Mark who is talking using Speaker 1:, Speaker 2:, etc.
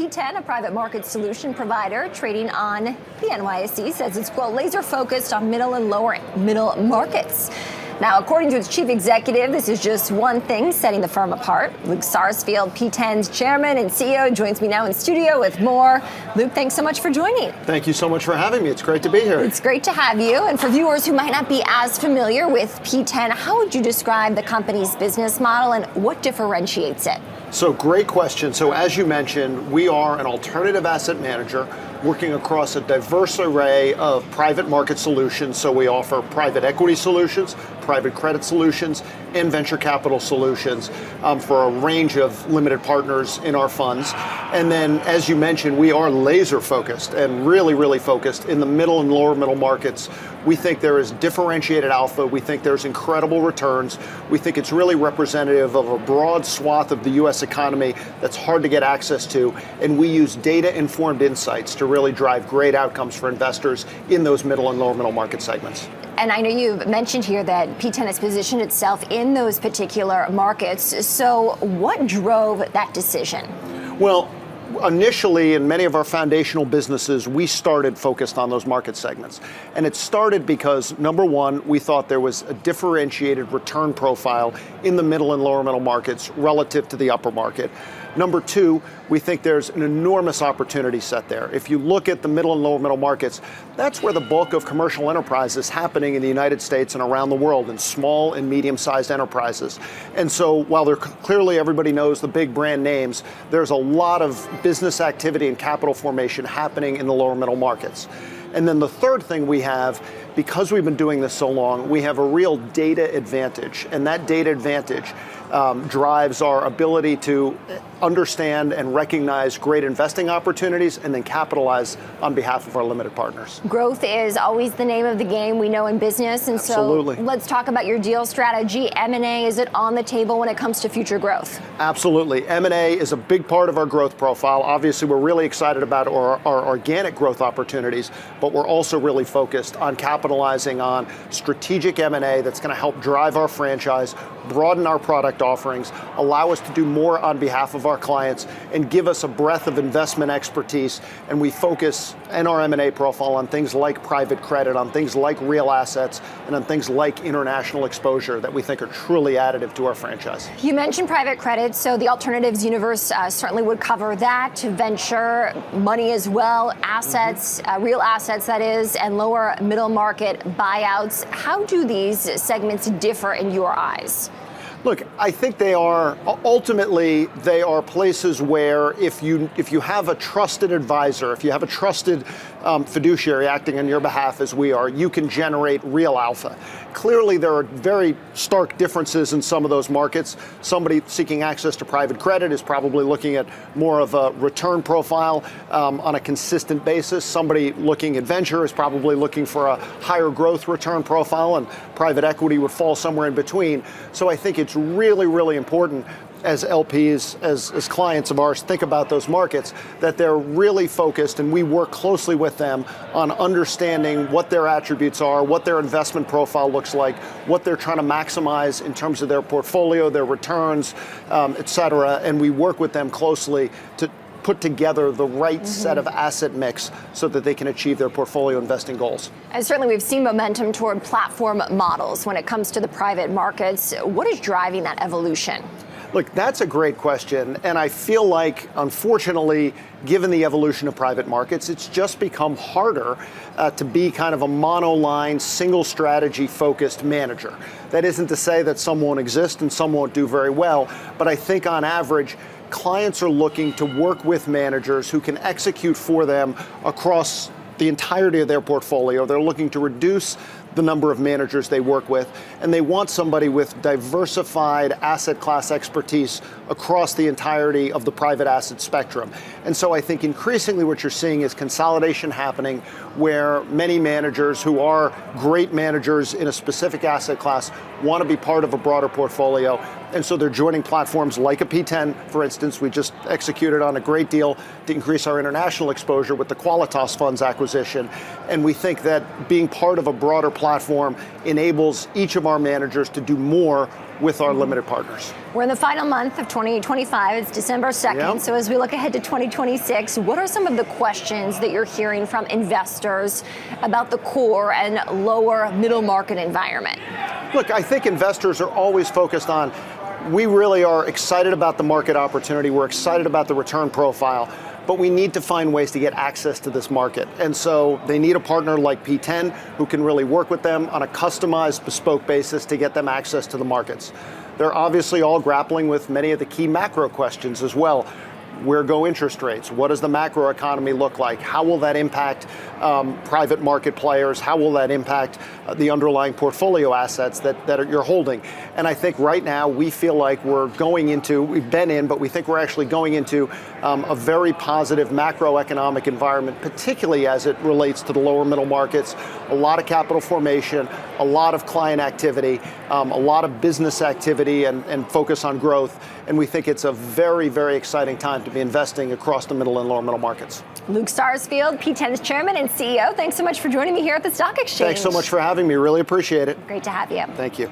Speaker 1: P10, a private market solution provider trading on the NYSE, says it's, quote, laser focused on middle and lower middle markets. Now, according to its chief executive, this is just one thing setting the firm apart. Luke Sarsfield, P10's chairman and CEO, joins me now in studio with more. Luke, thanks so much for joining.
Speaker 2: Thank you so much for having me. It's great to be here.
Speaker 1: It's great to have you. And for viewers who might not be as familiar with P10, how would you describe the company's business model and what differentiates it?
Speaker 2: So great question. So as you mentioned, we are an alternative asset manager working across a diverse array of private market solutions. So we offer private equity solutions, private credit solutions, and venture capital solutions for a range of limited partners in our funds. And then, as you mentioned, we are laser focused and really focused in the middle and lower middle markets. We think there is differentiated alpha. We think there's incredible returns. We think it's really representative of a broad swath of the U.S. economy that's hard to get access to. And we use data-informed insights to really drive great outcomes for investors in those middle and lower middle market segments.
Speaker 1: And I know you've mentioned here that P10 has positioned itself in those particular markets. So what drove that decision?
Speaker 2: Well, initially, in many of our foundational businesses, we started focused on those market segments. And it started because, number one, we thought there was a differentiated return profile in the middle and lower middle markets relative to the upper market. Number two, we think there's an enormous opportunity set there. If you look at the middle and lower middle markets, that's where the bulk of commercial enterprise is happening in the United States and around the world, in small and medium-sized enterprises. And so while there clearly everybody knows the big brand names, there's a lot of business activity and capital formation happening in the lower middle markets. And then the third thing we have, because we've been doing this so long, we have a real data advantage. And that data advantage drives our ability to understand and recognize great investing opportunities and then capitalize on behalf of our limited partners.
Speaker 1: Growth is always the name of the game, we know, in business. And
Speaker 2: Absolutely.
Speaker 1: So let's talk about your deal strategy. M&A, is it on the table when it comes to future growth?
Speaker 2: Absolutely. M&A is a big part of our growth profile. Obviously, we're really excited about our organic growth opportunities, but we're also really focused on capitalizing on strategic M&A that's going to help drive our franchise, broaden our product offerings, allow us to do more on behalf of our clients, and give us a breadth of investment expertise. And we focus in our M&A profile on things like private credit, on things like real assets, and on things like international exposure that we think are truly additive to our franchise.
Speaker 1: You mentioned private credit, so the alternatives universe certainly would cover that, venture, money as well, assets, real assets that is, and lower middle market buyouts. How do these segments differ in your eyes?
Speaker 2: Look, I think they are places where if you have a trusted advisor, if you have a trusted fiduciary acting on your behalf as we are, you can generate real alpha. Clearly, there are very stark differences in some of those markets. Somebody seeking access to private credit is probably looking at more of a return profile on a consistent basis. Somebody looking at venture is probably looking for a higher growth return profile, and private equity would fall somewhere in between. So I think it's really important as LPs, as clients of ours think about those markets, that they're really focused, and we work closely with them on understanding what their attributes are, what their investment profile looks like, what they're trying to maximize in terms of their portfolio, their returns, et cetera. And we work with them closely to put together the right set of asset mix so that they can achieve their portfolio investing goals.
Speaker 1: And certainly we've seen momentum toward platform models when it comes to the private markets. What is driving that evolution?
Speaker 2: Look, that's a great question, and I feel like, unfortunately, given the evolution of private markets, it's just become harder to be kind of a monoline, single strategy focused manager. That isn't to say that some won't exist and some won't do very well, but I think on average, clients are looking to work with managers who can execute for them across the entirety of their portfolio. They're looking to reduce the number of managers they work with, and they want somebody with diversified asset class expertise across the entirety of the private asset spectrum. And so I think increasingly what you're seeing is consolidation happening where many managers who are great managers in a specific asset class want to be part of a broader portfolio. And so they're joining platforms like a P10, for instance. We just executed on a great deal to increase our international exposure with the Qualitas Funds acquisition. And we think that being part of a broader platform enables each of our managers to do more with our limited partners.
Speaker 1: We're in the final month of 2025. It's December 2nd.
Speaker 2: Yep.
Speaker 1: So as we look ahead to 2026, what are some of the questions that you're hearing from investors about the core and lower middle market environment?
Speaker 2: Look, I think investors are always focused on, we really are excited about the market opportunity. We're excited about the return profile, but we need to find ways to get access to this market. And so they need a partner like P10 who can really work with them on a customized, bespoke basis to get them access to the markets. They're obviously all grappling with many of the key macro questions as well. Where go interest rates? What does the macro economy look like? How will that impact private market players? How will that impact the underlying portfolio assets that you're holding? And I think right now we feel like we've been in, but we think we're actually going into a very positive macroeconomic environment, particularly as it relates to the lower middle markets. A lot of capital formation, a lot of client activity, a lot of business activity and focus on growth. And we think it's a very, very exciting time to be investing across the middle and lower middle markets.
Speaker 1: Luke Sarsfield, P10's chairman and CEO, thanks so much for joining me here at the Stock Exchange.
Speaker 2: Thanks so much for having me. Really appreciate it.
Speaker 1: Great to have you.
Speaker 2: Thank you.